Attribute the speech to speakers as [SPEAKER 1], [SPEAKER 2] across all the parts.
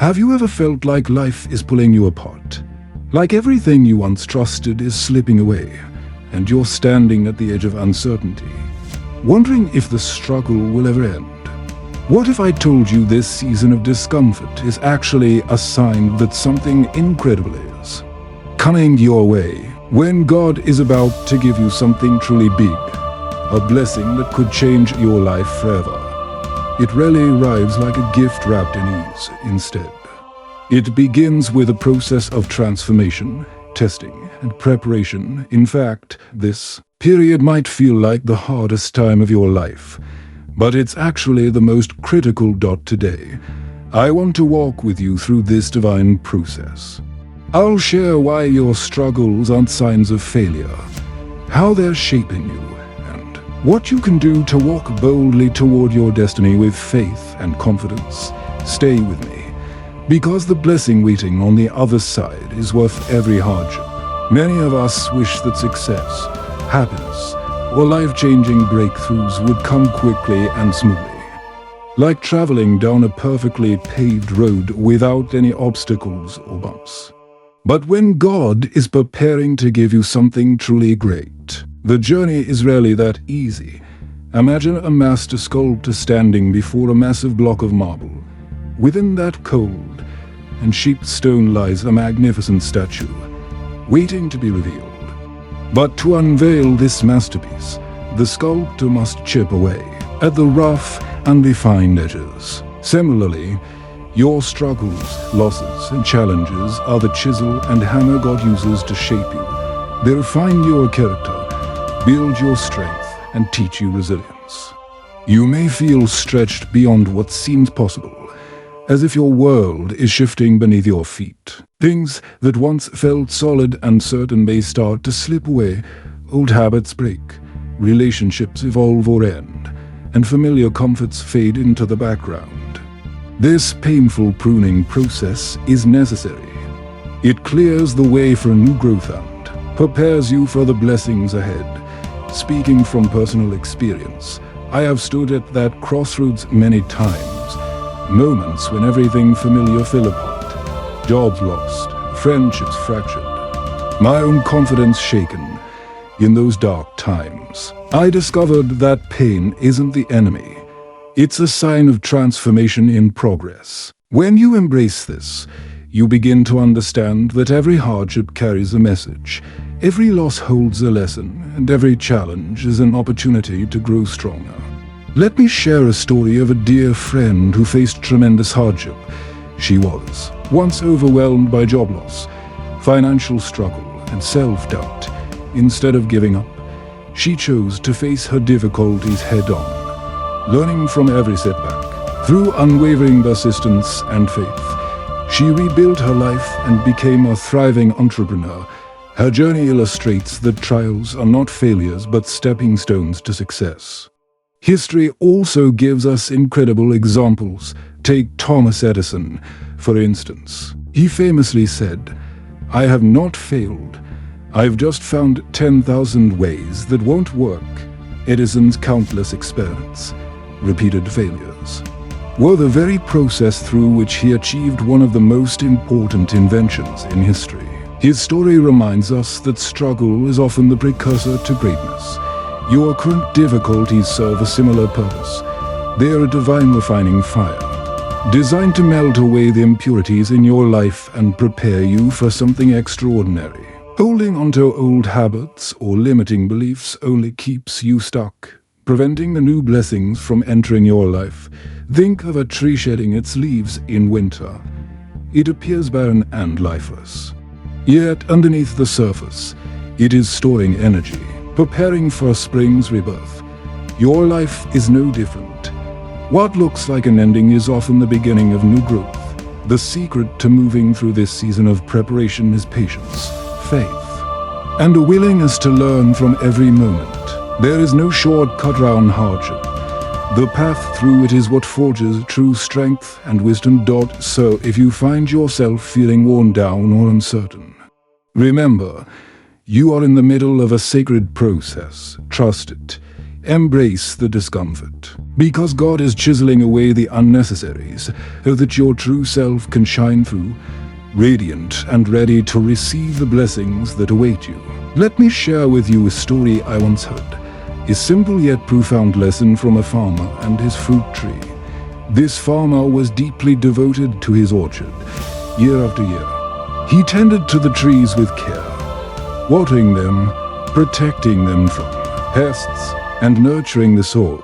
[SPEAKER 1] Have you ever felt like life is pulling you apart? Like everything you once trusted is slipping away, and you're standing at the edge of uncertainty, wondering if the struggle will ever end? What if I told you this season of discomfort is actually a sign that something incredible is coming your way, when God is about to give you something truly big, a blessing that could change your life forever? It rarely arrives like a gift wrapped in ease. Instead, it begins with a process of transformation, testing, and preparation. In fact, this period might feel like the hardest time of your life, but it's actually the most critical. Today, I want to walk with you through this divine process. I'll share why your struggles aren't signs of failure, how they're shaping you, and what you can do to walk boldly toward your destiny with faith and confidence. Stay with me, because the blessing waiting on the other side is worth every hardship. Many of us wish that success, happiness, or life-changing breakthroughs would come quickly and smoothly, like traveling down a perfectly paved road without any obstacles or bumps. But when God is preparing to give you something truly great, the journey is rarely that easy. Imagine a master sculptor standing before a massive block of marble. Within that cold and shaped stone lies a magnificent statue, waiting to be revealed. But to unveil this masterpiece, the sculptor must chip away at the rough, undefined edges. Similarly, your struggles, losses, and challenges are the chisel and hammer God uses to shape you. They refine your character, build your strength, and teach you resilience. You may feel stretched beyond what seems possible, as if your world is shifting beneath your feet. Things that once felt solid and certain may start to slip away. Old habits break, relationships evolve or end, and familiar comforts fade into the background. This painful pruning process is necessary. It clears the way for a new growth and prepares you for the blessings ahead. Speaking from personal experience, I have stood at that crossroads many times. Moments when everything familiar fell apart, jobs lost, friendships fractured, my own confidence shaken. In those dark times, I discovered that pain isn't the enemy. It's a sign of transformation in progress. When you embrace this, you begin to understand that every hardship carries a message, every loss holds a lesson, and every challenge is an opportunity to grow stronger. Let me share a story of a dear friend who faced tremendous hardship. She was once overwhelmed by job loss, financial struggle, and self-doubt. Instead of giving up, she chose to face her difficulties head-on, learning from every setback. Through unwavering persistence and faith, she rebuilt her life and became a thriving entrepreneur. Her journey illustrates that trials are not failures but stepping stones to success. History also gives us incredible examples. Take Thomas Edison, for instance. He famously said, "I have not failed. I've just found 10,000 ways that won't work." Edison's countless experiments, repeated failures, were the very process through which he achieved one of the most important inventions in history. His story reminds us that struggle is often the precursor to greatness. Your current difficulties serve a similar purpose. They are a divine refining fire, designed to melt away the impurities in your life and prepare you for something extraordinary. Holding onto old habits or limiting beliefs only keeps you stuck, preventing the new blessings from entering your life. Think of a tree shedding its leaves in winter. It appears barren and lifeless. Yet underneath the surface, it is storing energy, preparing for spring's rebirth. Your life is no different. What looks like an ending is often the beginning of new growth. The secret to moving through this season of preparation is patience, faith, and a willingness to learn from every moment. There is no shortcut around hardship. The path through it is what forges true strength and wisdom. So if you find yourself feeling worn down or uncertain, remember, you are in the middle of a sacred process. Trust it. Embrace the discomfort, because God is chiseling away the unnecessaries so that your true self can shine through, radiant and ready to receive the blessings that await you. Let me share with you a story I once heard, a simple yet profound lesson from a farmer and his fruit tree. This farmer was deeply devoted to his orchard, year after year. He tended to the trees with care, watering them, protecting them from pests, and nurturing the soil.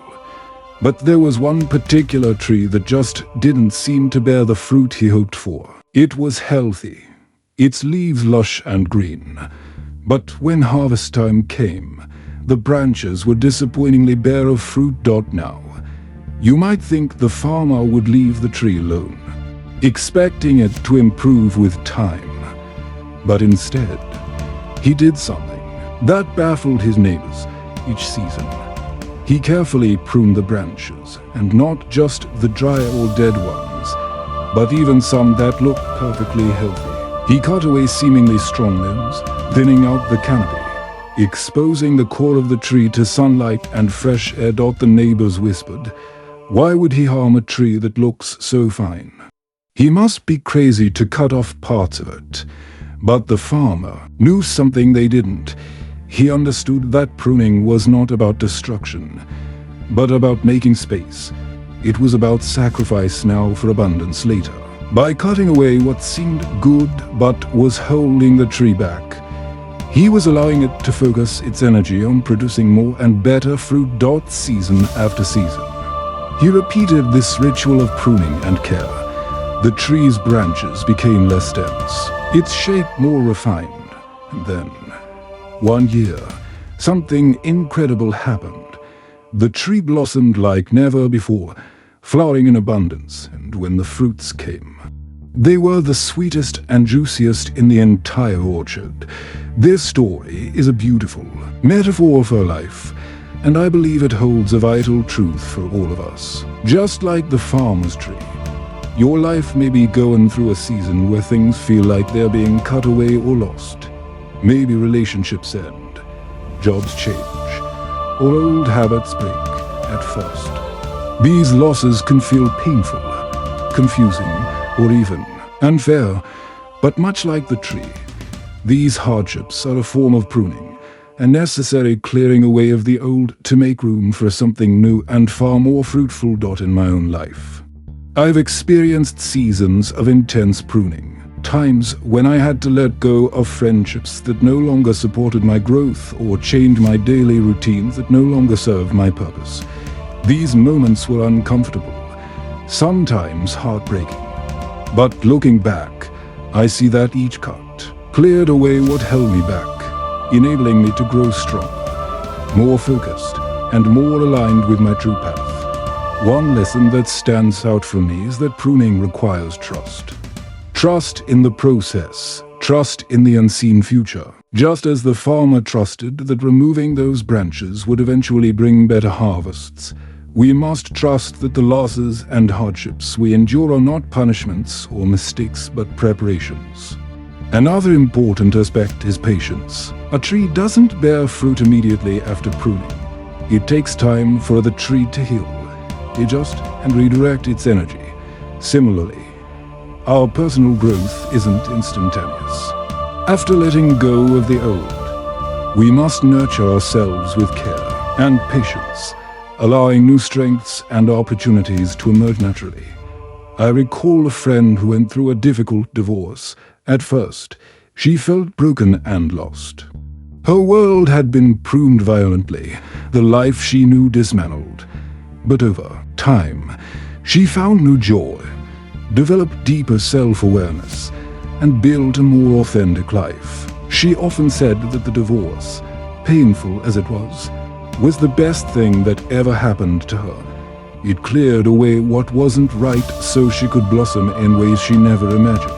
[SPEAKER 1] But there was one particular tree that just didn't seem to bear the fruit he hoped for. It was healthy, its leaves lush and green. But when harvest time came, the branches were disappointingly bare of fruit. Now, you might think the farmer would leave the tree alone, expecting it to improve with time. But instead, he did something that baffled his neighbors each season. He carefully pruned the branches, and not just the dry or dead ones, but even some that looked perfectly healthy. He cut away seemingly strong limbs, thinning out the canopy, exposing the core of the tree to sunlight and fresh air. The neighbors whispered, "Why would he harm a tree that looks so fine? He must be crazy to cut off parts of it." But the farmer knew something they didn't. He understood that pruning was not about destruction, but about making space. It was about sacrifice now for abundance later. By cutting away what seemed good but was holding the tree back, he was allowing it to focus its energy on producing more and better fruit. Season after season, he repeated this ritual of pruning and care. The tree's branches became less dense, its shape more refined, and then, one year, something incredible happened. The tree blossomed like never before, flowering in abundance, and when the fruits came, they were the sweetest and juiciest in the entire orchard. This story is a beautiful metaphor for life, and I believe it holds a vital truth for all of us. Just like the farmer's tree, your life may be going through a season where things feel like they're being cut away or lost. Maybe relationships end, jobs change, or old habits break at first. These losses can feel painful, confusing, or even unfair. But much like the tree, these hardships are a form of pruning, a necessary clearing away of the old to make room for something new and far more fruitful. In my own life, I've experienced seasons of intense pruning. Times when I had to let go of friendships that no longer supported my growth or change my daily routines that no longer served my purpose. These moments were uncomfortable, sometimes heartbreaking. But looking back, I see that each cut cleared away what held me back, enabling me to grow stronger, more focused, and more aligned with my true path. One lesson that stands out for me is that pruning requires trust. Trust in the process, trust in the unseen future. Just as the farmer trusted that removing those branches would eventually bring better harvests, we must trust that the losses and hardships we endure are not punishments or mistakes but preparations. Another important aspect is patience. A tree doesn't bear fruit immediately after pruning. It takes time for the tree to heal, adjust, and redirect its energy. Similarly, our personal growth isn't instantaneous. After letting go of the old, we must nurture ourselves with care and patience, allowing new strengths and opportunities to emerge naturally. I recall a friend who went through a difficult divorce. At first, she felt broken and lost. Her world had been pruned violently, the life she knew dismantled. But over time, she found new joy, developed deeper self-awareness, and built a more authentic life. She often said that the divorce, painful as it was the best thing that ever happened to her. It cleared away what wasn't right so she could blossom in ways she never imagined.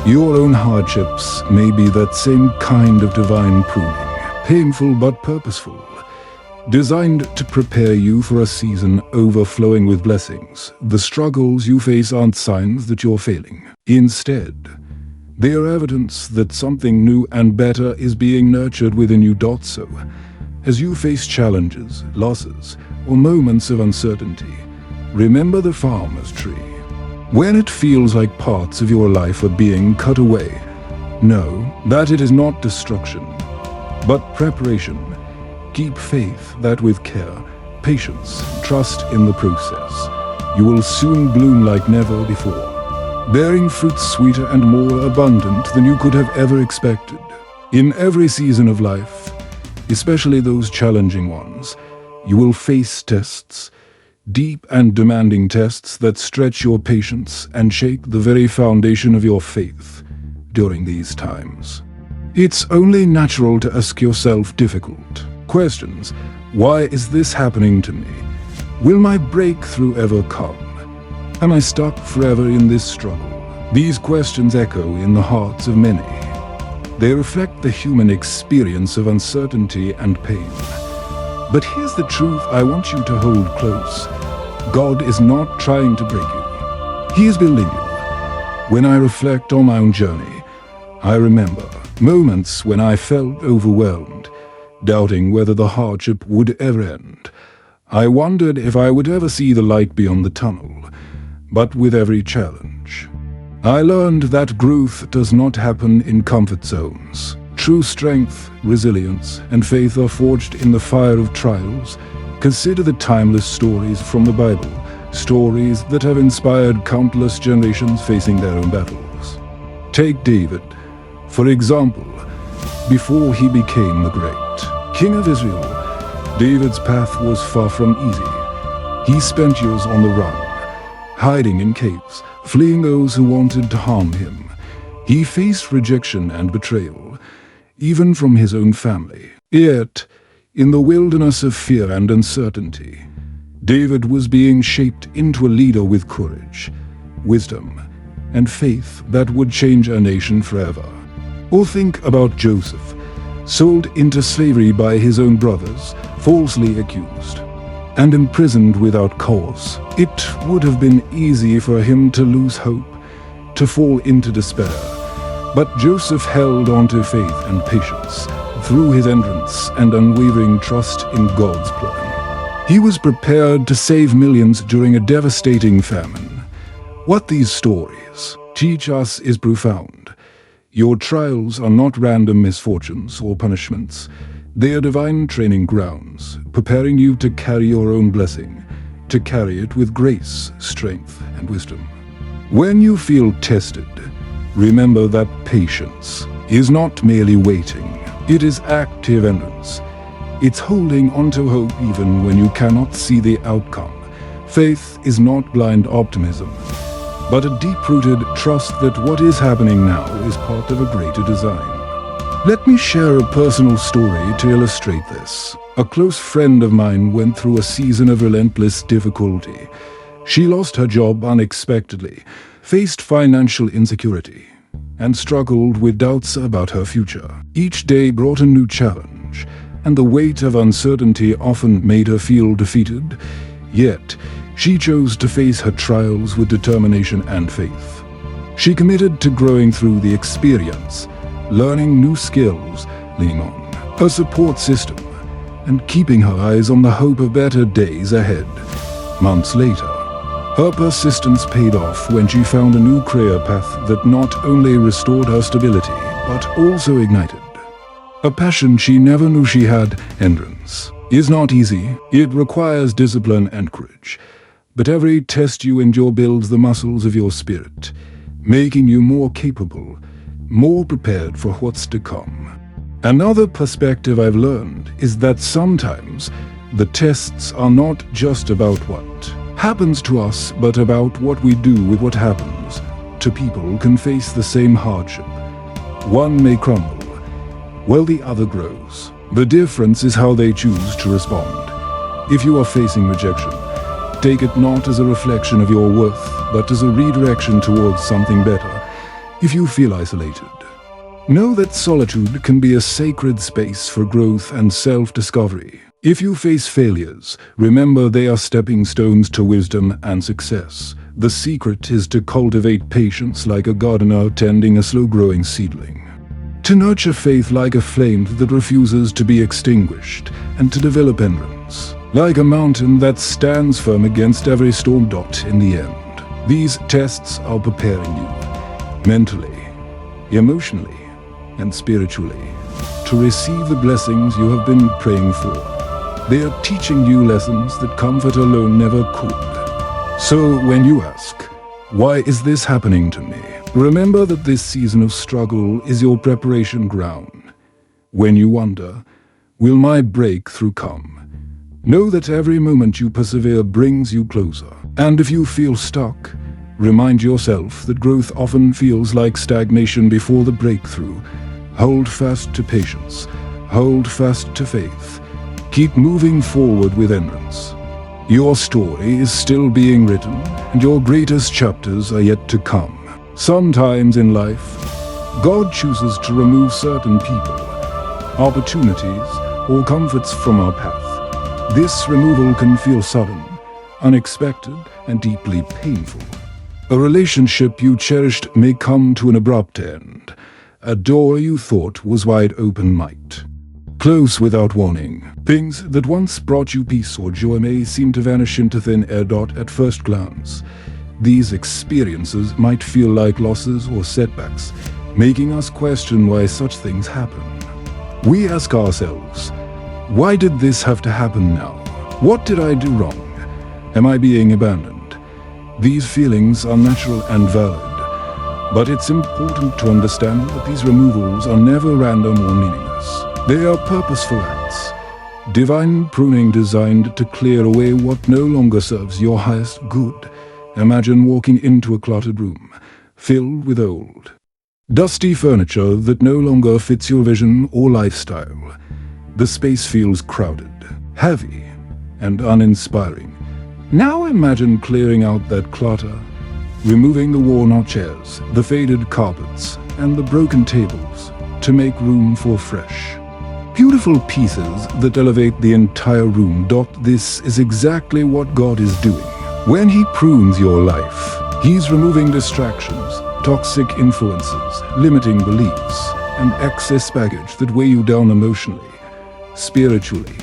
[SPEAKER 1] Your own hardships may be that same kind of divine pruning, painful but purposeful, designed to prepare you for a season overflowing with blessings. The struggles you face aren't signs that you're failing. Instead, they are evidence that something new and better is being nurtured within you. So, As you face challenges, losses, or moments of uncertainty, remember the farmer's tree. When it feels like parts of your life are being cut away, know that it is not destruction, but preparation. Keep faith that with care, patience, trust in the process, you will soon bloom like never before, bearing fruits sweeter and more abundant than you could have ever expected. In every season of life, especially those challenging ones, you will face tests, deep and demanding tests that stretch your patience and shake the very foundation of your faith during these times. It's only natural to ask yourself difficult questions. Why is this happening to me? Will my breakthrough ever come? Am I stuck forever in this struggle? These questions echo in the hearts of many. They reflect the human experience of uncertainty and pain. But here's the truth I want you to hold close. God is not trying to break you. He is building you. When I reflect on my own journey, I remember moments when I felt overwhelmed, doubting whether the hardship would ever end. I wondered if I would ever see the light beyond the tunnel. But with every challenge, I learned that growth does not happen in comfort zones. True strength, resilience, and faith are forged in the fire of trials. Consider the timeless stories from the Bible, stories that have inspired countless generations facing their own battles. Take David, for example. Before he became the great king of Israel, David's path was far from easy. He spent years on the run, hiding in caves, fleeing those who wanted to harm him. He faced rejection and betrayal, even from his own family. Yet, in the wilderness of fear and uncertainty, David was being shaped into a leader with courage, wisdom, and faith that would change a nation forever. Or think about Joseph, sold into slavery by his own brothers, falsely accused, and imprisoned without cause. It would have been easy for him to lose hope, to fall into despair. But Joseph held on to faith and patience through his endurance and unwavering trust in God's plan. He was prepared to save millions during a devastating famine. What these stories teach us is profound. Your trials are not random misfortunes or punishments. They are divine training grounds, preparing you to carry your own blessing, to carry it with grace, strength, and wisdom. When you feel tested, remember that patience is not merely waiting. It is active endurance. It's holding onto hope even when you cannot see the outcome. Faith is not blind optimism, but a deep-rooted trust that what is happening now is part of a greater design. Let me share a personal story to illustrate this. A close friend of mine went through a season of relentless difficulty. She lost her job unexpectedly, faced financial insecurity, and struggled with doubts about her future. Each day brought a new challenge, and the weight of uncertainty often made her feel defeated. Yet, she chose to face her trials with determination and faith. She committed to growing through the experience, learning new skills, leaning on a support system, and keeping her eyes on the hope of better days ahead. Months later, her persistence paid off when she found a new career path that not only restored her stability, but also ignited a passion she never knew she had. Endurance is not easy. It requires discipline and courage. But every test you endure builds the muscles of your spirit, making you more capable, more prepared for what's to come. Another perspective I've learned is that sometimes the tests are not just about what happens to us, but about what we do with what happens. Two people can face the same hardship. One may crumble, while the other grows. The difference is how they choose to respond. If you are facing rejection, take it not as a reflection of your worth, but as a redirection towards something better. If you feel isolated, know that solitude can be a sacred space for growth and self-discovery. If you face failures, remember they are stepping stones to wisdom and success. The secret is to cultivate patience like a gardener tending a slow-growing seedling. to nurture faith like a flame that refuses to be extinguished, and to develop endurance, like a mountain that stands firm against every storm. In the end, these tests are preparing you, mentally, emotionally, and spiritually, to receive the blessings you have been praying for. They are teaching you lessons that comfort alone never could. So when you ask, why is this happening to me? Remember that this season of struggle is your preparation ground. When you wonder, will my breakthrough come? Know that every moment you persevere brings you closer. And if you feel stuck, remind yourself that growth often feels like stagnation before the breakthrough. Hold fast to patience. Hold fast to faith. Keep moving forward with endurance. Your story is still being written, and your greatest chapters are yet to come. Sometimes in life, God chooses to remove certain people, opportunities, or comforts from our path. This removal can feel sudden, unexpected, and deeply painful. A relationship you cherished may come to an abrupt end. A door you thought was wide open might close without warning. Things that once brought you peace or joy may seem to vanish into thin air. At first glance, these experiences might feel like losses or setbacks, making us question why such things happen. We ask ourselves, why did this have to happen now? What did I do wrong? Am I being abandoned? These feelings are natural and valid, but it's important to understand that these removals are never random or meaningless. They are purposeful acts, divine pruning designed to clear away what no longer serves your highest good. Imagine walking into a cluttered room, filled with old, dusty furniture that no longer fits your vision or lifestyle. The space feels crowded, heavy, and uninspiring. Now imagine clearing out that clutter, removing the worn-out chairs, the faded carpets, and the broken tables to make room for fresh, beautiful pieces that elevate the entire room. This is exactly what God is doing. When He prunes your life, He's removing distractions, toxic influences, limiting beliefs, and excess baggage that weigh you down emotionally, spiritually,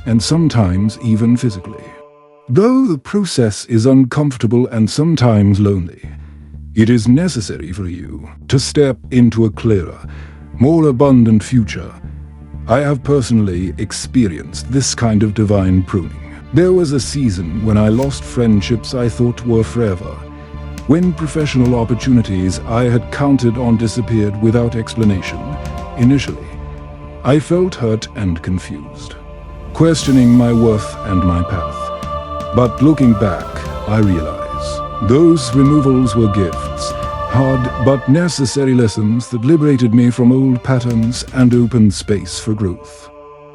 [SPEAKER 1] and sometimes even physically. Though the process is uncomfortable and sometimes lonely, it is necessary for you to step into a clearer, more abundant future. I have personally experienced this kind of divine pruning. There was a season when I lost friendships I thought were forever, when professional opportunities I had counted on disappeared without explanation. Initially, I felt hurt and confused, questioning my worth and my path. But looking back, I realize those removals were gifts, hard but necessary lessons that liberated me from old patterns and opened space for growth.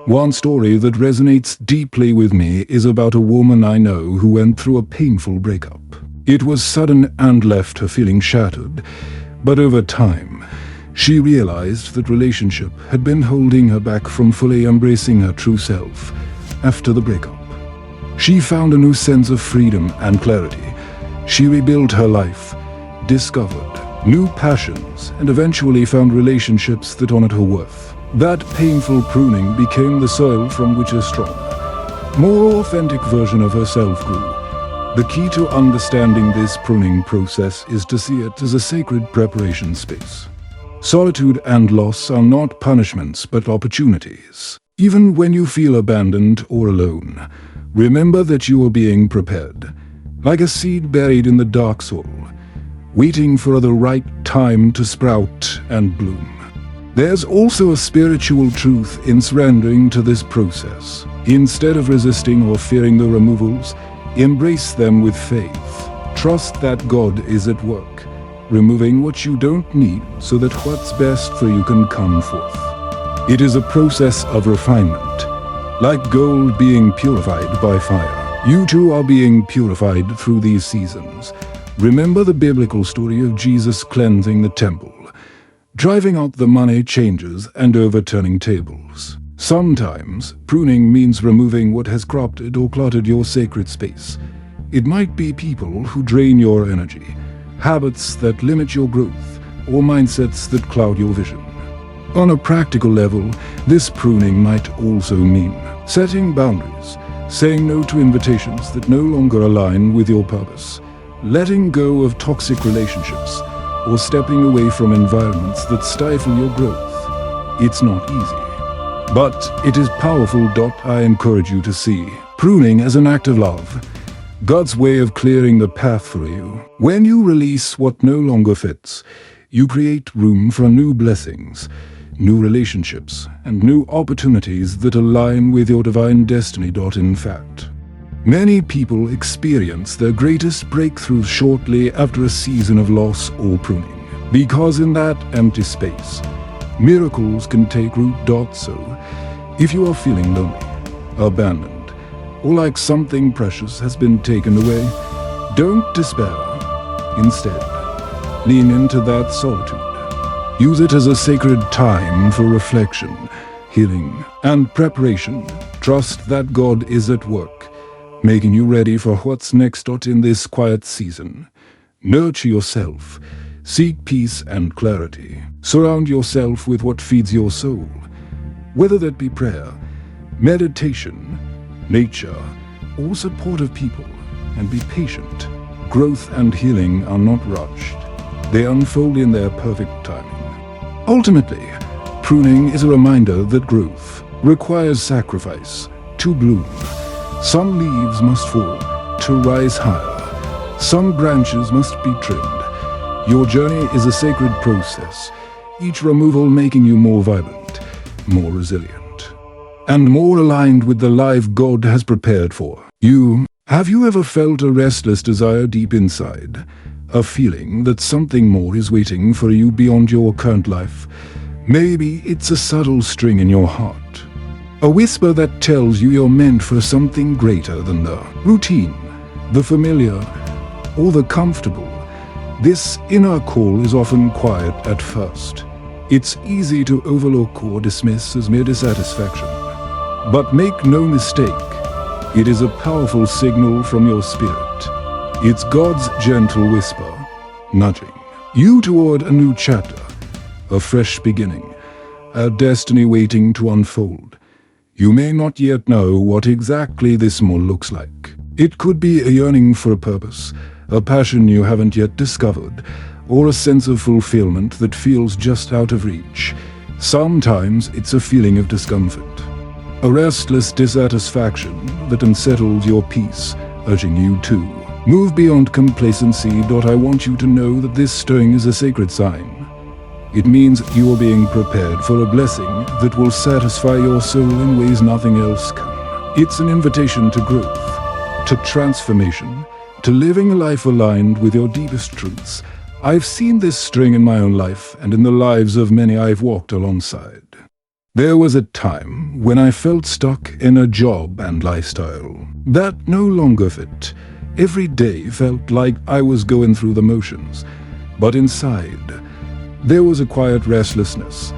[SPEAKER 1] One story that resonates deeply with me is about a woman I know who went through a painful breakup. It was sudden and left her feeling shattered, but over time, she realized that relationship had been holding her back from fully embracing her true self. After the breakup, she found a new sense of freedom and clarity. She rebuilt her life, discovered new passions, and eventually found relationships that honored her worth. That painful pruning became the soil from which a strong, more authentic version of herself grew. The key to understanding this pruning process is to see it as a sacred preparation space. Solitude and loss are not punishments but opportunities. Even when you feel abandoned or alone, remember that you are being prepared, like a seed buried in the dark soil, waiting for the right time to sprout and bloom. There's also a spiritual truth in surrendering to this process. Instead of resisting or fearing the removals, embrace them with faith. Trust that God is at work, removing what you don't need so that what's best for you can come forth. It is a process of refinement, like gold being purified by fire. You too are being purified through these seasons. Remember the biblical story of Jesus cleansing the temple, driving out the money changers and overturning tables. Sometimes, pruning means removing what has corrupted or cluttered your sacred space. It might be people who drain your energy, habits that limit your growth, or mindsets that cloud your vision. On a practical level, this pruning might also mean setting boundaries, saying no to invitations that no longer align with your purpose, letting go of toxic relationships, or stepping away from environments that stifle your growth. It's not easy, but it is powerful. I encourage you to see pruning as an act of love, God's way of clearing the path for you. When you release what no longer fits, you create room for new blessings, new relationships, and new opportunities that align with your divine destiny. In fact, many people experience their greatest breakthroughs shortly after a season of loss or pruning, because in that empty space, miracles can take root. So, if you are feeling lonely, abandoned, or like something precious has been taken away, don't despair. Instead, lean into that solitude. Use it as a sacred time for reflection, healing, and preparation. Trust that God is at work, making you ready for what's next. In this quiet season, nurture yourself, seek peace and clarity. Surround yourself with what feeds your soul, whether that be prayer, meditation, nature, or supportive people, and be patient. Growth and healing are not rushed. They unfold in their perfect timing. Ultimately, pruning is a reminder that growth requires sacrifice to bloom. Some leaves must fall to rise higher. Some branches must be trimmed. Your journey is a sacred process, each removal making you more vibrant, more resilient, and more aligned with the life God has prepared for you. Have you ever felt a restless desire deep inside? A feeling that something more is waiting for you beyond your current life? Maybe it's a subtle string in your heart, a whisper that tells you you're meant for something greater than the routine, the familiar, or the comfortable. This inner call is often quiet at first. It's easy to overlook or dismiss as mere dissatisfaction. But make no mistake, it is a powerful signal from your spirit. It's God's gentle whisper, nudging you toward a new chapter, a fresh beginning, a destiny waiting to unfold. You may not yet know what exactly this more looks like. It could be a yearning for a purpose, a passion you haven't yet discovered, or a sense of fulfillment that feels just out of reach. Sometimes it's a feeling of discomfort, a restless dissatisfaction that unsettles your peace, urging you to move beyond complacency. I want you to know that this stirring is a sacred sign. It means you are being prepared for a blessing that will satisfy your soul in ways nothing else can. It's an invitation to growth, to transformation, to living a life aligned with your deepest truths. I've seen this string in my own life and in the lives of many I've walked alongside. There was a time when I felt stuck in a job and lifestyle that no longer fit. Every day felt like I was going through the motions, but inside, there was a quiet restlessness,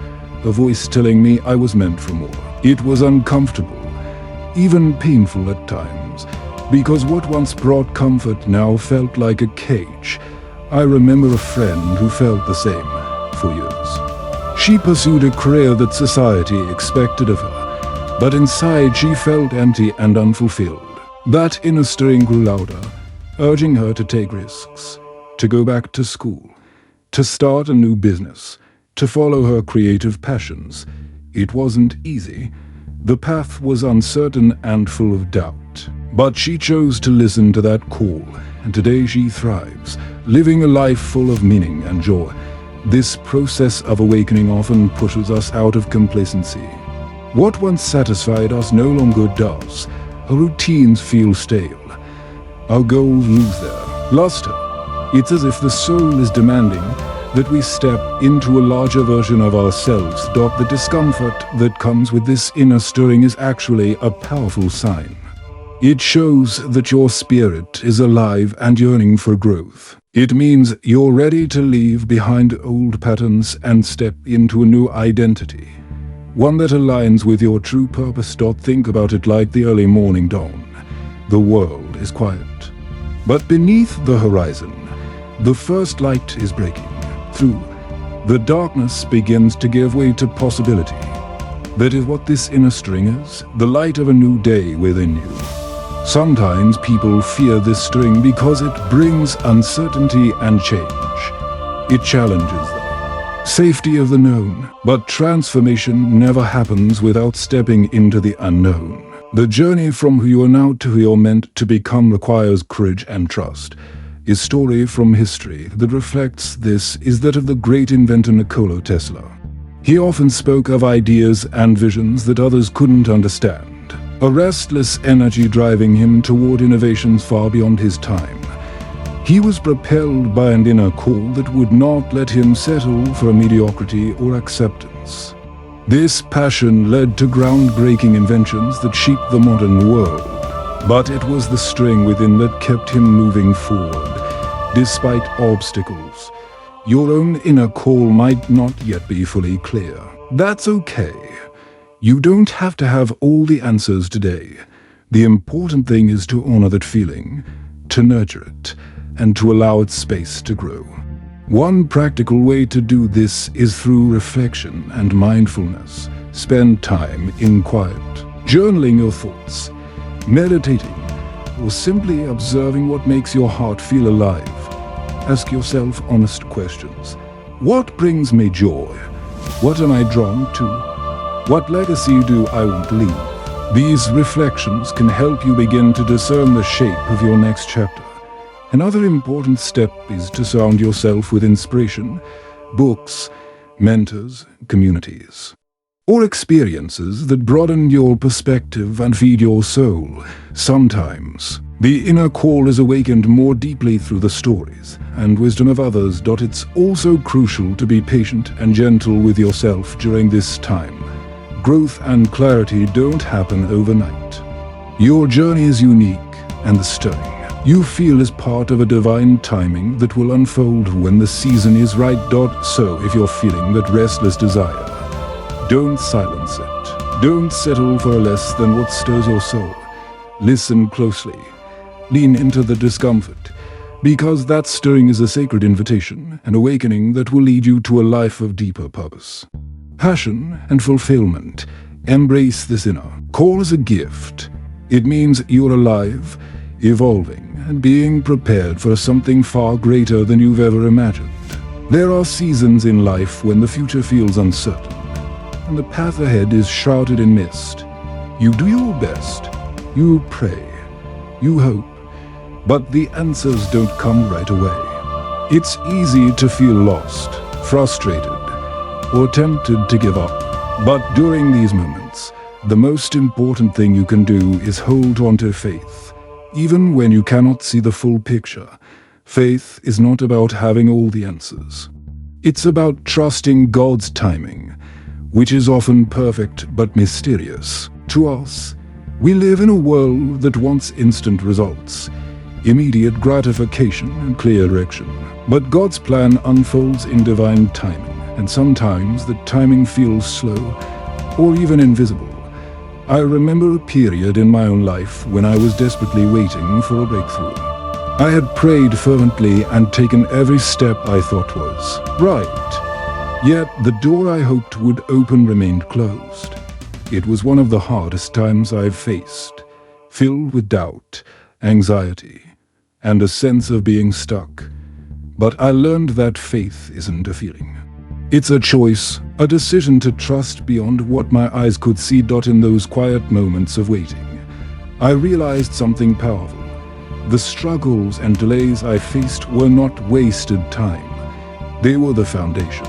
[SPEAKER 1] a voice telling me I was meant for more. It was uncomfortable, even painful at times, because what once brought comfort now felt like a cage. I remember a friend who felt the same for years. She pursued a career that society expected of her, but inside she felt empty and unfulfilled. That inner stirring grew louder, urging her to take risks, to go back to school, to start a new business, to follow her creative passions. It wasn't easy. The path was uncertain and full of doubt. But she chose to listen to that call, and today she thrives, living a life full of meaning and joy. This process of awakening often pushes us out of complacency. What once satisfied us no longer does. Our routines feel stale. Our goals lose their luster. It's as if the soul is demanding that we step into a larger version of ourselves. The discomfort that comes with this inner stirring is actually a powerful sign. It shows that your spirit is alive and yearning for growth. It means you're ready to leave behind old patterns and step into a new identity, one that aligns with your true purpose. Think about it like the early morning dawn. The world is quiet, but beneath the horizon, the first light is breaking through. the darkness begins to give way to possibility. That is what this inner string is, the light of a new day within you. Sometimes people fear this string because it brings uncertainty and change. It challenges them. Safety of the known, but transformation never happens without stepping into the unknown. The journey from who you are now to who you're meant to become requires courage and trust. A story from history that reflects this is that of the great inventor Nikola Tesla. He often spoke of ideas and visions that others couldn't understand, a restless energy driving him toward innovations far beyond his time. He was propelled by an inner call that would not let him settle for mediocrity or acceptance. This passion led to groundbreaking inventions that shaped the modern world. But it was the string within that kept him moving forward, despite obstacles. Your own inner call might not yet be fully clear. That's okay. You don't have to have all the answers today. The important thing is to honor that feeling, to nurture it, and to allow its space to grow. One practical way to do this is through reflection and mindfulness. Spend time in quiet, journaling your thoughts, meditating, or simply observing what makes your heart feel alive. Ask yourself honest questions. What brings me joy? What am I drawn to? What legacy do I want to leave? These reflections can help you begin to discern the shape of your next chapter. Another important step is to surround yourself with inspiration, books, mentors, communities, or experiences that broaden your perspective and feed your soul. Sometimes, the inner call is awakened more deeply through the stories and wisdom of others. It's also crucial to be patient and gentle with yourself during this time. Growth and clarity don't happen overnight. Your journey is unique, and the stirring you feel is part of a divine timing that will unfold when the season is right. So if you're feeling that restless desire, don't silence it. Don't settle for less than what stirs your soul. Listen closely. Lean into the discomfort, because that stirring is a sacred invitation, an awakening that will lead you to a life of deeper purpose, passion, and fulfillment. Embrace this inner call as a gift. It means you're alive, evolving, and being prepared for something far greater than you've ever imagined. There are seasons in life when the future feels uncertain, and the path ahead is shrouded in mist. You do your best, you pray, you hope, but the answers don't come right away. It's easy to feel lost, frustrated, or tempted to give up. But during these moments, the most important thing you can do is hold on to faith. Even when you cannot see the full picture, faith is not about having all the answers. It's about trusting God's timing, which is often perfect but mysterious. To us, we live in a world that wants instant results, immediate gratification and clear direction. But God's plan unfolds in divine timing, and sometimes the timing feels slow or even invisible. I remember a period in my own life when I was desperately waiting for a breakthrough. I had prayed fervently and taken every step I thought was right. Yet the door I hoped would open remained closed. It was one of the hardest times I've faced, filled with doubt, anxiety, and a sense of being stuck. But I learned that faith isn't a feeling. It's a choice, a decision to trust beyond what my eyes could see. In those quiet moments of waiting, I realized something powerful. The struggles and delays I faced were not wasted time. They were the foundation,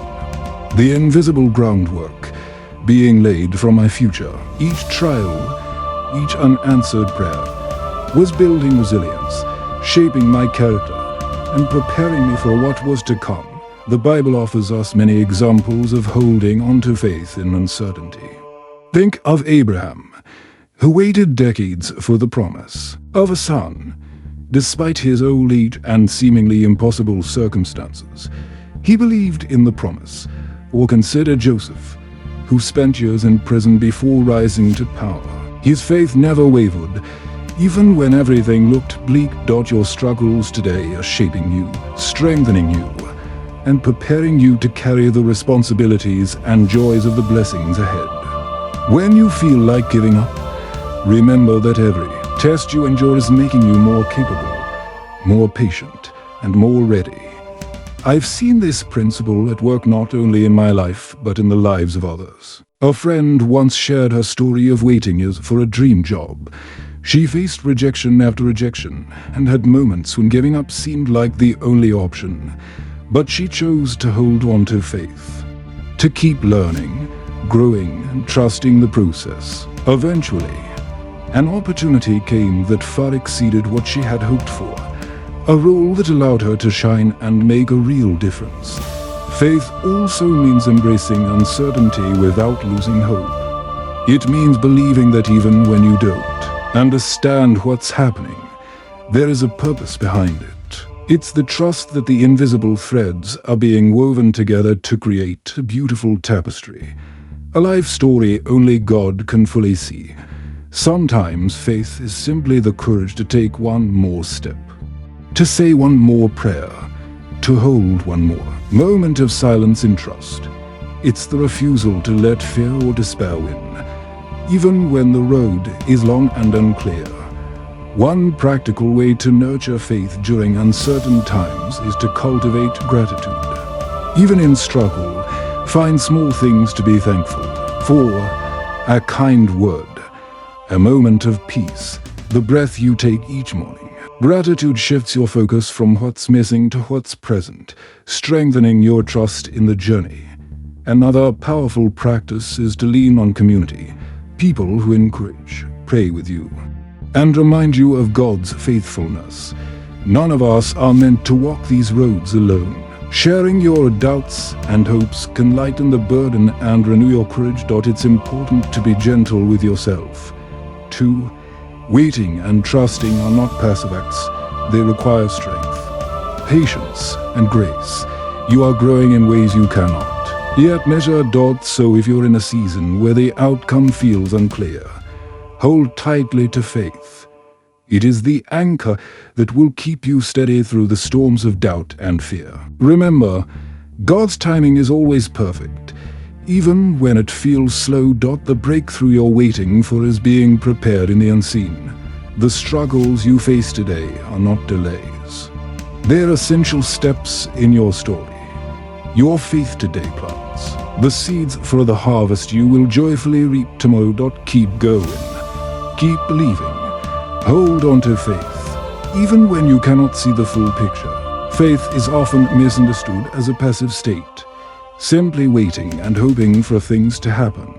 [SPEAKER 1] the invisible groundwork being laid for my future. Each trial, each unanswered prayer was building resilience, shaping my character, and preparing me for what was to come. The Bible offers us many examples of holding on to faith in uncertainty. Think of Abraham, who waited decades for the promise of a son. Despite his old age and seemingly impossible circumstances, he believed in the promise. Or consider Joseph, who spent years in prison before rising to power. His faith never wavered, even when everything looked bleak. Your struggles today are shaping you, strengthening you, and preparing you to carry the responsibilities and joys of the blessings ahead. When you feel like giving up, remember that every test you endure is making you more capable, more patient, and more ready. I've seen this principle at work not only in my life, but in the lives of others. A friend once shared her story of waiting for a dream job. She faced rejection after rejection, and had moments when giving up seemed like the only option. But she chose to hold on to faith, to keep learning, growing, and trusting the process. Eventually, an opportunity came that far exceeded what she had hoped for. A role that allowed her to shine and make a real difference. Faith also means embracing uncertainty without losing hope. It means believing that even when you don't understand what's happening, there is a purpose behind it. It's the trust that the invisible threads are being woven together to create a beautiful tapestry. A life story only God can fully see. Sometimes faith is simply the courage to take one more step, to say one more prayer, to hold one more moment of silence in trust. It's the refusal to let fear or despair win, even when the road is long and unclear. One practical way to nurture faith during uncertain times is to cultivate gratitude. Even in struggle, find small things to be thankful for: a kind word, a moment of peace, the breath you take each morning. Gratitude shifts your focus from what's missing to what's present, strengthening your trust in the journey. Another powerful practice is to lean on community, people who encourage, pray with you, and remind you of God's faithfulness. None of us are meant to walk these roads alone. Sharing your doubts and hopes can lighten the burden and renew your courage. It's important to be gentle with yourself. 2. Waiting and trusting are not passive acts. They require strength, patience, and grace. You are growing in ways you cannot yet measure. So if you're in a season where the outcome feels unclear, hold tightly to faith. It is the anchor that will keep you steady through the storms of doubt and fear. Remember, God's timing is always perfect. Even when it feels slow, the breakthrough you're waiting for is being prepared in the unseen. The struggles you face today are not delays. They're essential steps in your story. Your faith today plants the seeds for the harvest you will joyfully reap tomorrow. Keep going. Keep believing. Hold on to faith, even when you cannot see the full picture. Faith is often misunderstood as a passive state, simply waiting and hoping for things to happen.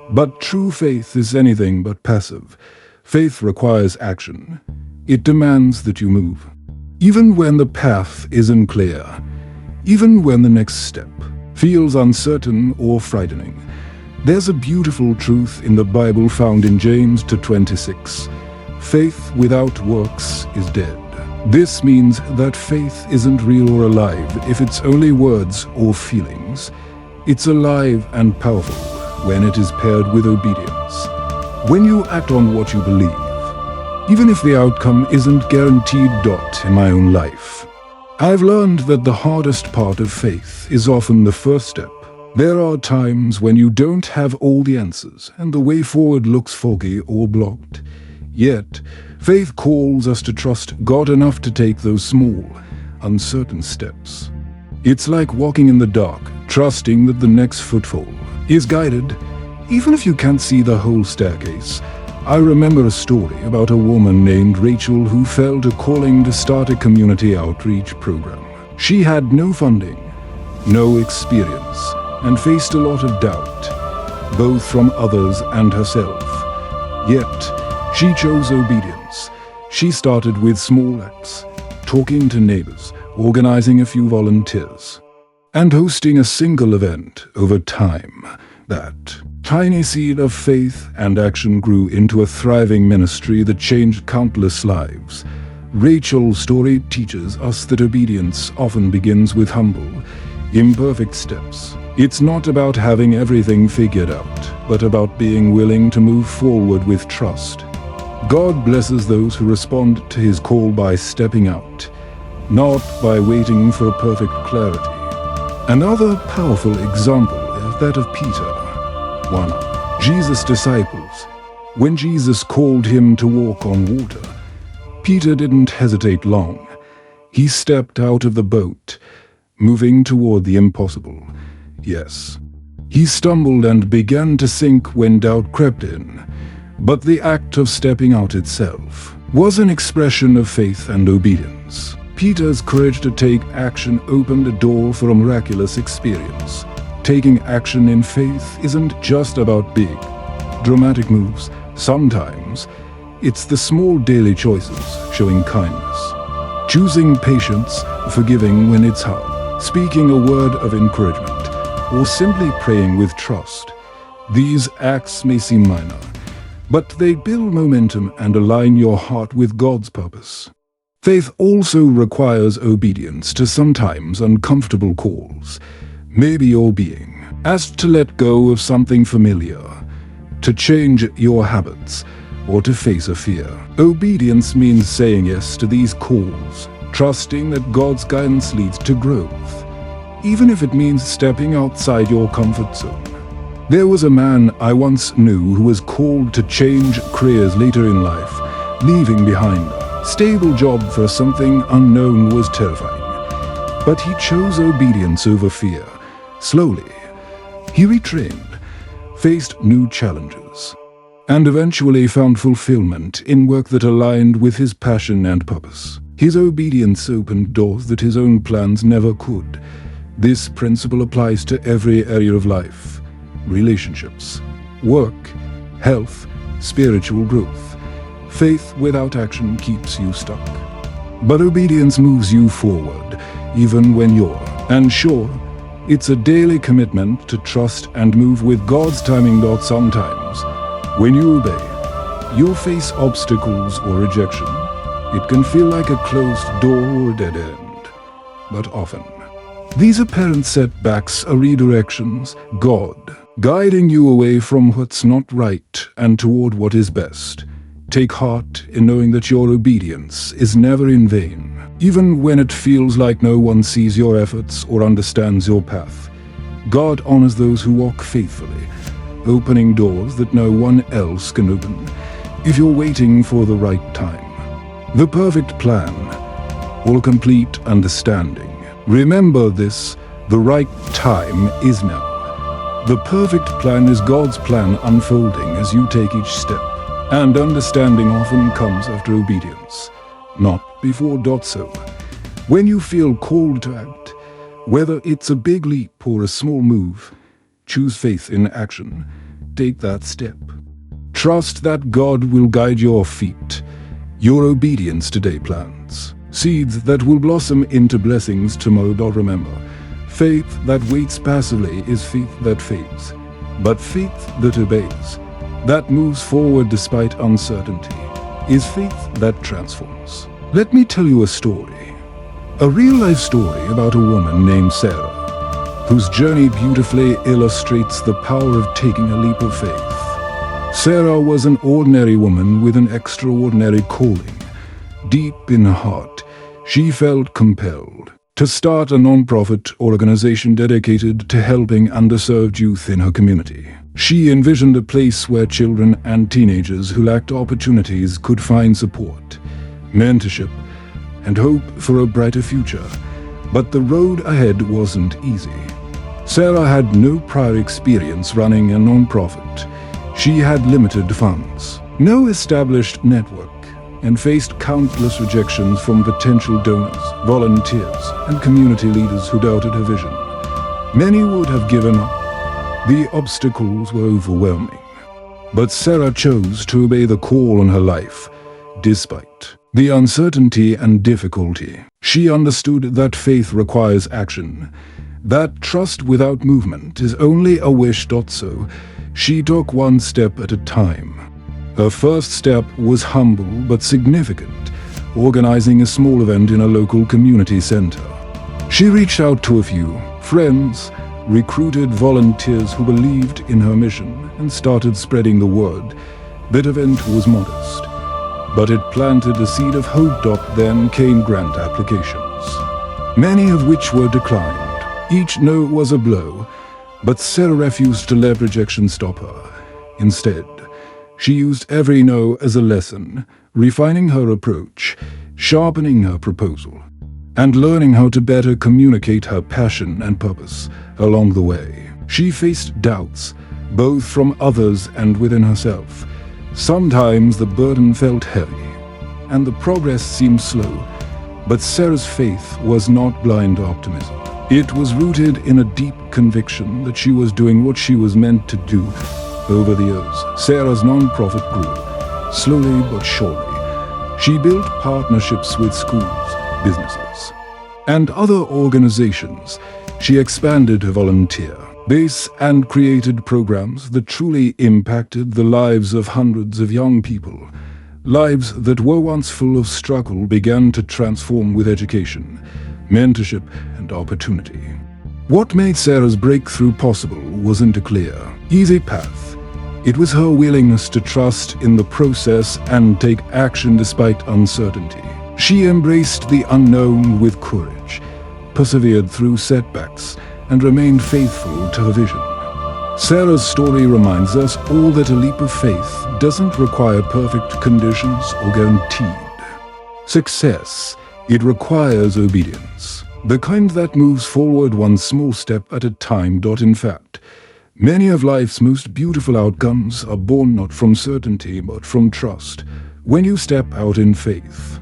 [SPEAKER 1] But true faith is anything but passive. Faith requires action. It demands that you move, even when the path isn't clear, even when the next step feels uncertain or frightening. There's a beautiful truth in the Bible found in James 2:26. Faith without works is dead. This means that faith isn't real or alive if it's only words or feelings. It's alive and powerful when it is paired with obedience. When you act on what you believe, even if the outcome isn't guaranteed. In my own life, I've learned that the hardest part of faith is often the first step. There are times when you don't have all the answers and the way forward looks foggy or blocked. Yet, faith calls us to trust God enough to take those small, uncertain steps. It's like walking in the dark, trusting that the next footfall is guided, even if you can't see the whole staircase. I remember a story about a woman named Rachel who felt a calling to start a community outreach program. She had no funding, no experience, and faced a lot of doubt, both from others and herself. Yet, she chose obedience. She started with small acts, talking to neighbors, organizing a few volunteers, and hosting a single event. Over time. That tiny seed of faith and action grew into a thriving ministry that changed countless lives. Rachel's story teaches us that obedience often begins with humble, imperfect steps. It's not about having everything figured out, but about being willing to move forward with trust. God blesses those who respond to His call by stepping out, not by waiting for perfect clarity. Another powerful example is that of Peter, one of Jesus' disciples. When Jesus called him to walk on water, Peter didn't hesitate long. He stepped out of the boat, moving toward the impossible. Yes, he stumbled and began to sink when doubt crept in. But the act of stepping out itself was an expression of faith and obedience. Peter's courage to take action opened a door for a miraculous experience. Taking action in faith isn't just about big, dramatic moves. Sometimes, it's the small daily choices, showing kindness, choosing patience, forgiving when it's hard, speaking a word of encouragement, or simply praying with trust. These acts may seem minor, but they build momentum and align your heart with God's purpose. Faith also requires obedience to sometimes uncomfortable calls. Maybe you're being asked to let go of something familiar, to change your habits, or to face a fear. Obedience means saying yes to these calls, trusting that God's guidance leads to growth, even if it means stepping outside your comfort zone. There was a man I once knew who was called to change careers later in life, leaving behind a stable job for something unknown was terrifying. But he chose obedience over fear. Slowly, he retrained, faced new challenges, and eventually found fulfillment in work that aligned with his passion and purpose. His obedience opened doors that his own plans never could. This principle applies to every area of life: relationships, work, health, spiritual growth. Faith without action keeps you stuck. But obedience moves you forward, even when you're unsure. It's a daily commitment to trust and move with God's timing. Sometimes, when you obey, you'll face obstacles or rejection. It can feel like a closed door or a dead end. But often, these apparent setbacks are redirections, God guiding you away from what's not right and toward what is best. Take heart in knowing that your obedience is never in vain. Even when it feels like no one sees your efforts or understands your path, God honors those who walk faithfully, opening doors that no one else can open if you're waiting for the right time. The perfect plan will complete understanding. Remember this: the right time is now. The perfect plan is God's plan unfolding as you take each step. And understanding often comes after obedience, not before. So, when you feel called to act, whether it's a big leap or a small move, choose faith in action. Take that step. Trust that God will guide your feet. Your obedience today plants seeds that will blossom into blessings tomorrow. Remember, faith that waits passively is faith that fades, but faith that obeys, that moves forward despite uncertainty, is faith that transforms. Let me tell you a story. A real-life story about a woman named Sarah, whose journey beautifully illustrates the power of taking a leap of faith. Sarah was an ordinary woman with an extraordinary calling. Deep in her heart, she felt compelled to start a non-profit organization dedicated to helping underserved youth in her community. She envisioned a place where children and teenagers who lacked opportunities could find support, mentorship, and hope for a brighter future. But the road ahead wasn't easy. Sarah had no prior experience running a non-profit. She had limited funds, no established network, and faced countless rejections from potential donors, volunteers, and community leaders who doubted her vision. Many would have given up. The obstacles were overwhelming. But Sarah chose to obey the call on her life, despite the uncertainty and difficulty. She understood that faith requires action, that trust without movement is only a wish. So, she took one step at a time. Her first step was humble but significant, organizing a small event in a local community center. She reached out to a few friends, recruited volunteers who believed in her mission, and started spreading the word. That event was modest, but it planted a seed of hope. Then came grant applications, many of which were declined. Each no was a blow, but Sarah refused to let rejection stop her. Instead, she used every no as a lesson, refining her approach, sharpening her proposal, and learning how to better communicate her passion and purpose along the way. She faced doubts, both from others and within herself. Sometimes the burden felt heavy, and the progress seemed slow, but Sarah's faith was not blind optimism. It was rooted in a deep conviction that she was doing what she was meant to do. Over the years, Sarah's non-profit grew, slowly but surely. She built partnerships with schools, businesses, and other organizations. She expanded her volunteer base and created programs that truly impacted the lives of hundreds of young people. Lives that were once full of struggle began to transform with education, mentorship, and opportunity. What made Sarah's breakthrough possible wasn't a clear, easy path. It was her willingness to trust in the process and take action despite uncertainty. She embraced the unknown with courage, persevered through setbacks, and remained faithful to her vision. Sarah's story reminds us all that a leap of faith doesn't require perfect conditions or guaranteed success. It requires obedience, the kind that moves forward one small step at a time. In fact, many of life's most beautiful outcomes are born not from certainty but from trust. When you step out in faith,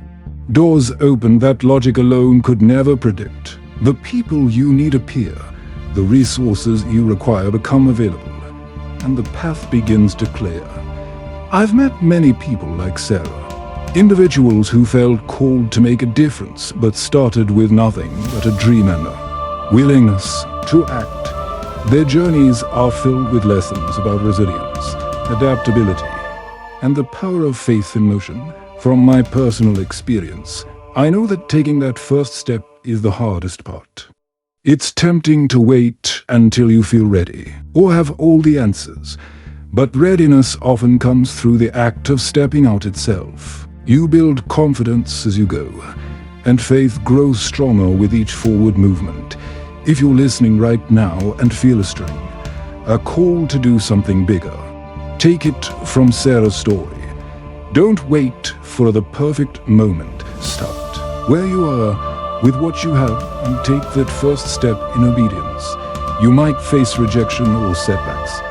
[SPEAKER 1] doors open that logic alone could never predict. The people you need appear, the resources you require become available, and the path begins to clear. I've met many people like Sarah, individuals who felt called to make a difference but started with nothing but a dream and a willingness to act. Their journeys are filled with lessons about resilience, adaptability, and the power of faith in motion. From my personal experience, I know that taking that first step is the hardest part. It's tempting to wait until you feel ready or have all the answers, but readiness often comes through the act of stepping out itself. You build confidence as you go, and faith grows stronger with each forward movement. If you're listening right now and feel a stirring, a call to do something bigger, take it from Sarah's story. Don't wait for the perfect moment. Start where you are with what you have and take that first step in obedience. You might face rejection or setbacks,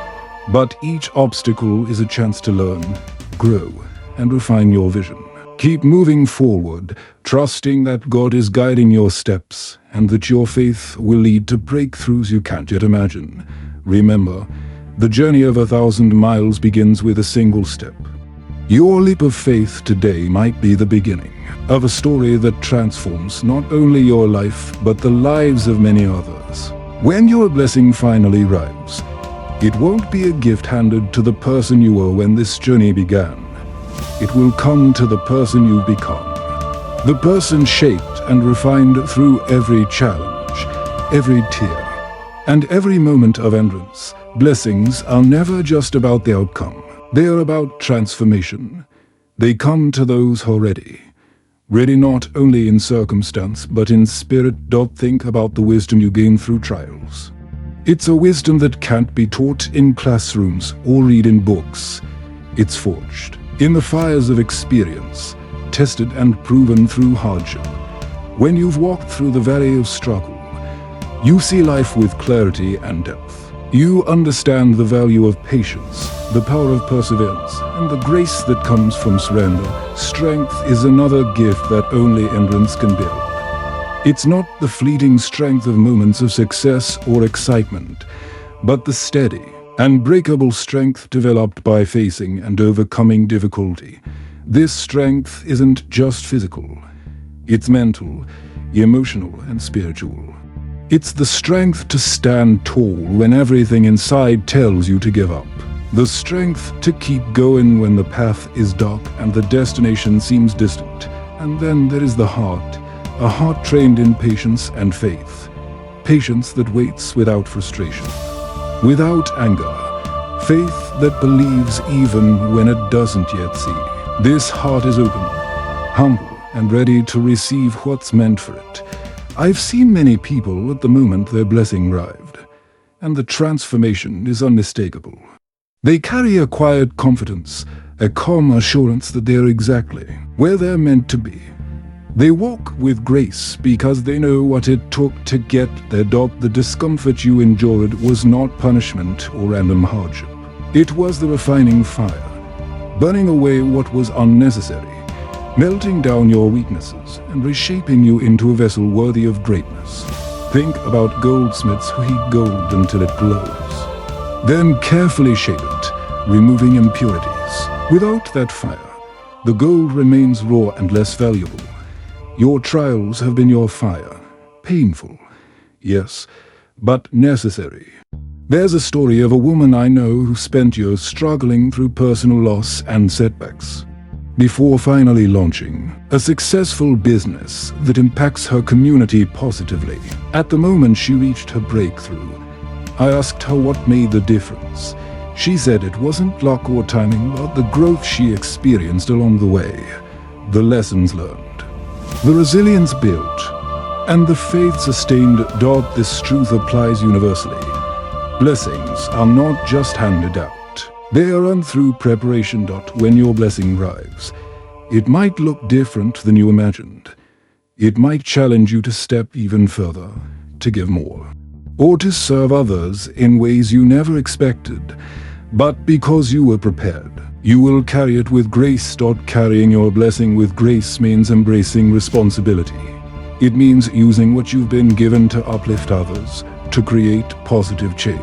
[SPEAKER 1] but each obstacle is a chance to learn, grow, and refine your vision. Keep moving forward, trusting that God is guiding your steps and that your faith will lead to breakthroughs you can't yet imagine. Remember, the journey of 1,000 miles begins with a single step. Your leap of faith today might be the beginning of a story that transforms not only your life but the lives of many others. When your blessing finally arrives, it won't be a gift handed to the person you were when this journey began. It will come to the person you've become, the person shaped and refined through every challenge, every tear, and every moment of endurance. Blessings are never just about the outcome. They are about transformation. They come to those who are ready. Ready not only in circumstance, but in spirit. Think about the wisdom you gain through trials. It's a wisdom that can't be taught in classrooms or read in books. It's forged in the fires of experience, tested and proven through hardship. When you've walked through the valley of struggle, you see life with clarity and depth. You understand the value of patience, the power of perseverance, and the grace that comes from surrender. Strength is another gift that only endurance can build. It's not the fleeting strength of moments of success or excitement, but the steady, unbreakable strength developed by facing and overcoming difficulty. This strength isn't just physical. It's mental, emotional, and spiritual. It's the strength to stand tall when everything inside tells you to give up. The strength to keep going when the path is dark and the destination seems distant. And then there is the heart, a heart trained in patience and faith. Patience that waits without frustration, without anger. Faith that believes even when it doesn't yet see. This heart is open, humble, and ready to receive what's meant for it. I've seen many people at the moment their blessing arrived, and the transformation is unmistakable. They carry a quiet confidence, a calm assurance that they're exactly where they're meant to be. They walk with grace because they know what it took to get there. The discomfort you endured was not punishment or random hardship. It was the refining fire, burning away what was unnecessary, melting down your weaknesses and reshaping you into a vessel worthy of greatness. Think about goldsmiths who heat gold until it glows. Then carefully shape it, removing impurities. Without that fire, the gold remains raw and less valuable. Your trials have been your fire. Painful, yes, but necessary. There's a story of a woman I know who spent years struggling through personal loss and setbacks before finally launching a successful business that impacts her community positively. At the moment she reached her breakthrough, I asked her what made the difference. She said it wasn't luck or timing, but the growth she experienced along the way, the lessons learned, the resilience built, and the faith sustained. This truth applies universally. Blessings are not just handed out. They are earned through preparation. When your blessing arrives, it might look different than you imagined. It might challenge you to step even further, to give more, or to serve others in ways you never expected. But because you were prepared, you will carry it with grace. Carrying your blessing with grace means embracing responsibility. It means using what you've been given to uplift others, to create positive change,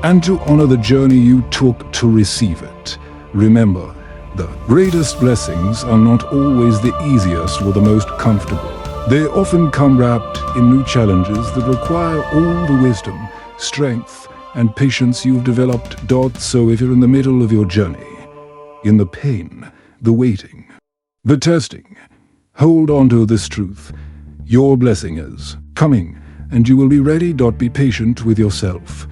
[SPEAKER 1] and to honor the journey you took to receive it. Remember, the greatest blessings are not always the easiest or the most comfortable. They often come wrapped in new challenges that require all the wisdom, strength, and patience you've developed. So if you're in the middle of your journey, in the pain, the waiting, the testing, hold on to this truth. Your blessing is coming, and you will be ready. Be patient with yourself.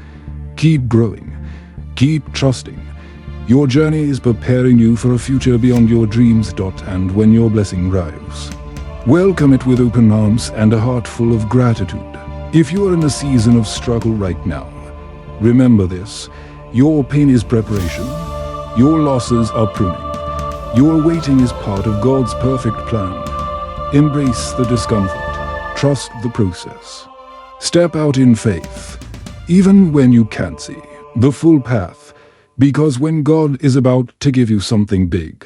[SPEAKER 1] Keep growing. Keep trusting. Your journey is preparing you for a future beyond your dreams. And when your blessing arrives, welcome it with open arms and a heart full of gratitude. If you are in a season of struggle right now, remember this: your pain is preparation, your losses are pruning, your waiting is part of God's perfect plan. Embrace the discomfort, trust the process. Step out in faith, even when you can't see the full path, because when God is about to give you something big,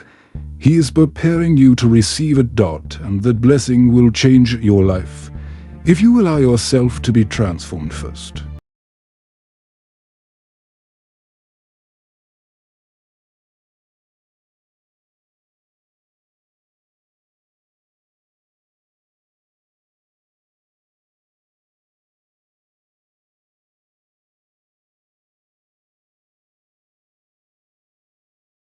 [SPEAKER 1] He is preparing you to receive it. And that blessing will change your life if you allow yourself to be transformed first.